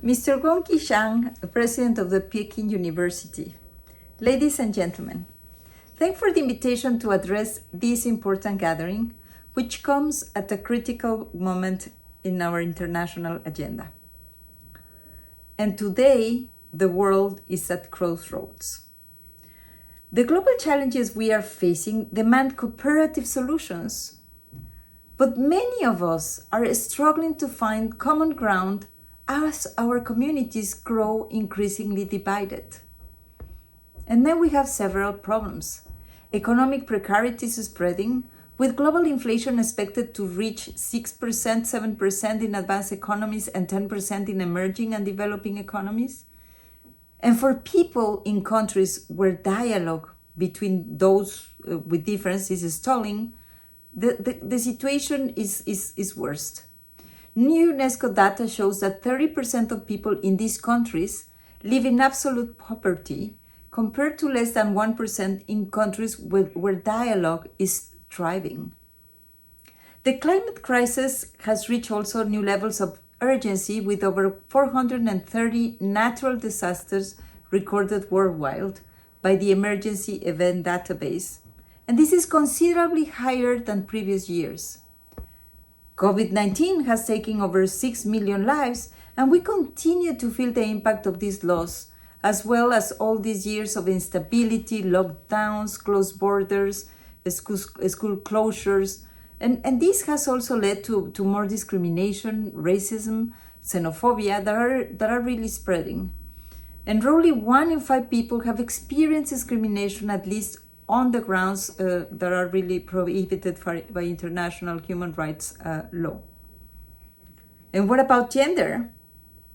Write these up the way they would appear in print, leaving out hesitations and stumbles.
Mr. Gong Qishang, President of the Peking University. Ladies and gentlemen, thank for the invitation to address this important gathering, which comes at a critical moment in our international agenda. And today, the world is at crossroads. The global challenges we are facing demand cooperative solutions, but many of us are struggling to find common ground as our communities grow increasingly divided. And then we have several problems. Economic precarity is spreading, with global inflation expected to reach 6%, 7% in advanced economies and 10% in emerging and developing economies. And for people in countries where dialogue between those with differences is stalling, the situation is worst. New UNESCO data shows that 30% of people in these countries live in absolute poverty, compared to less than 1% in countries where dialogue is thriving. The climate crisis has reached also new levels of urgency, with over 430 natural disasters recorded worldwide by the Emergency Event Database, and this is considerably higher than previous years. COVID-19 has taken over 6 million lives, and we continue to feel the impact of this loss, as well as all these years of instability, lockdowns, closed borders, school closures, and this has also led to more discrimination, racism, xenophobia that are really spreading. And roughly 1 in 5 people have experienced discrimination, at least on the grounds that are really prohibited by international human rights law. And what about gender?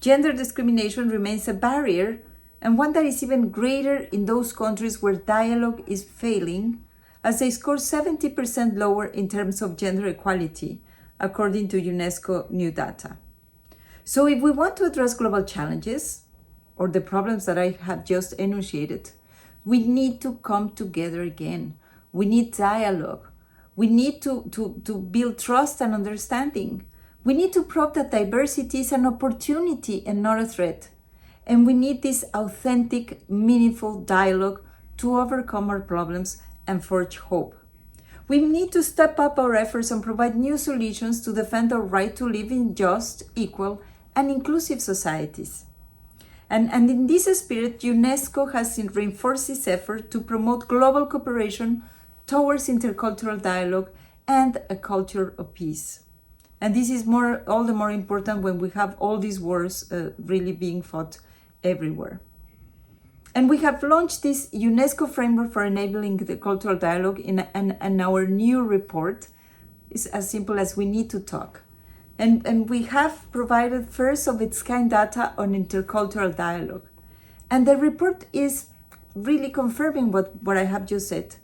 Gender discrimination remains a barrier, and one that is even greater in those countries where dialogue is failing, as they score 70% lower in terms of gender equality, according to UNESCO new data. So if we want to address global challenges, or the problems that I have just enunciated, we need to come together again. We need dialogue. We need to build trust and understanding. We need to prove that diversity is an opportunity and not a threat. And we need this authentic, meaningful dialogue to overcome our problems and forge hope. We need to step up our efforts and provide new solutions to defend our right to live in just, equal, and inclusive societies. And in this spirit, UNESCO has reinforced its effort to promote global cooperation towards intercultural dialogue and a culture of peace. And this is all the more important when we have all these wars really being fought everywhere. And we have launched this UNESCO framework for enabling the cultural dialogue in our new report. It's as simple as we need to talk. And we have provided first of its kind data on intercultural dialogue. And the report is really confirming what I have just said.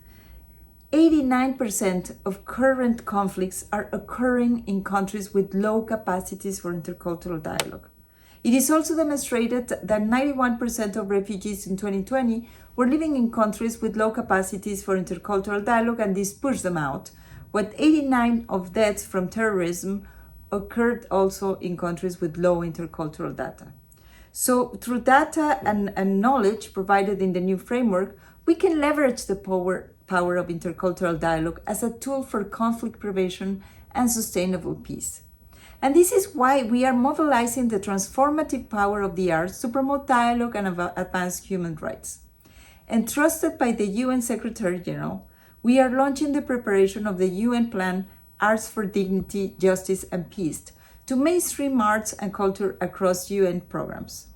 89% of current conflicts are occurring in countries with low capacities for intercultural dialogue. It is also demonstrated that 91% of refugees in 2020 were living in countries with low capacities for intercultural dialogue, and this pushed them out, with 89% of deaths from terrorism occurred also in countries with low intercultural data. So through data and knowledge provided in the new framework, we can leverage the power of intercultural dialogue as a tool for conflict prevention and sustainable peace. And this is why we are mobilizing the transformative power of the arts to promote dialogue and advance human rights. Entrusted by the UN Secretary General, we are launching the preparation of the UN Plan Arts for Dignity, Justice and Peace to mainstream arts and culture across UN programs.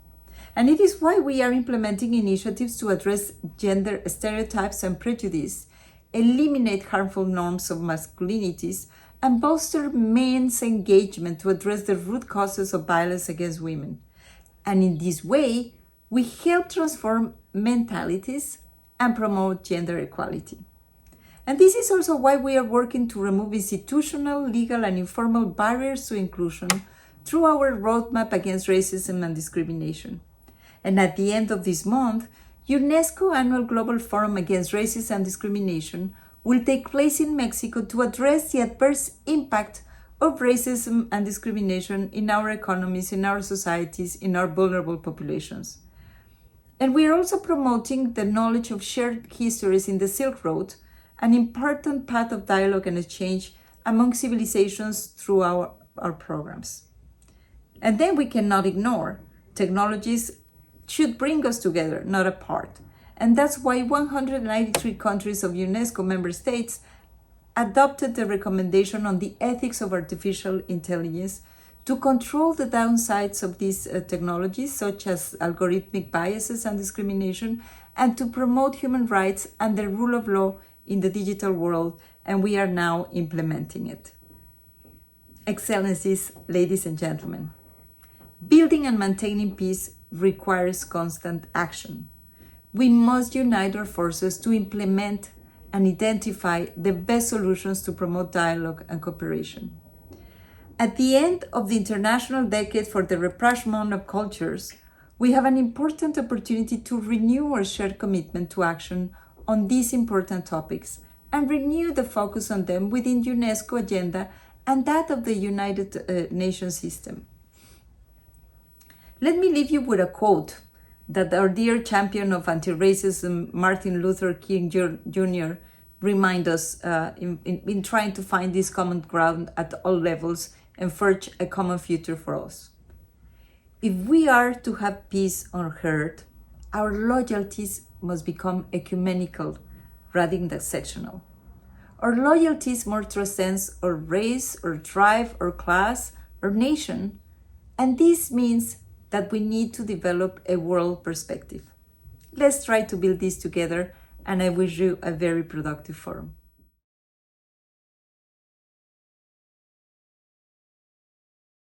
And it is why we are implementing initiatives to address gender stereotypes and prejudice, eliminate harmful norms of masculinities, and bolster men's engagement to address the root causes of violence against women. And in this way, we help transform mentalities and promote gender equality. And this is also why we are working to remove institutional, legal, and informal barriers to inclusion through our roadmap against racism and discrimination. And at the end of this month, UNESCO Annual Global Forum Against Racism and Discrimination will take place in Mexico to address the adverse impact of racism and discrimination in our economies, in our societies, in our vulnerable populations. And we are also promoting the knowledge of shared histories in the Silk Road, an important path of dialogue and exchange among civilizations through our programs. And then we cannot ignore technologies should bring us together, not apart. And that's why 193 countries of UNESCO member states adopted the recommendation on the ethics of artificial intelligence to control the downsides of these technologies, such as algorithmic biases and discrimination, and to promote human rights and the rule of law in the digital world, and we are now implementing it. Excellencies, ladies and gentlemen, building and maintaining peace requires constant action. We must unite our forces to implement and identify the best solutions to promote dialogue and cooperation. At the end of the International Decade for the Rapprochement of Cultures, we have an important opportunity to renew our shared commitment to action on these important topics and renew the focus on them within UNESCO agenda and that of the United Nations system. Let me leave you with a quote that our dear champion of anti-racism, Martin Luther King Jr., remind us in trying to find this common ground at all levels and forge a common future for us. If we are to have peace on earth, our loyalties must become ecumenical rather than sectional. Our loyalties more transcends our race, or tribe, or class, or nation, and this means that we need to develop a world perspective. Let's try to build this together, and I wish you a very productive forum.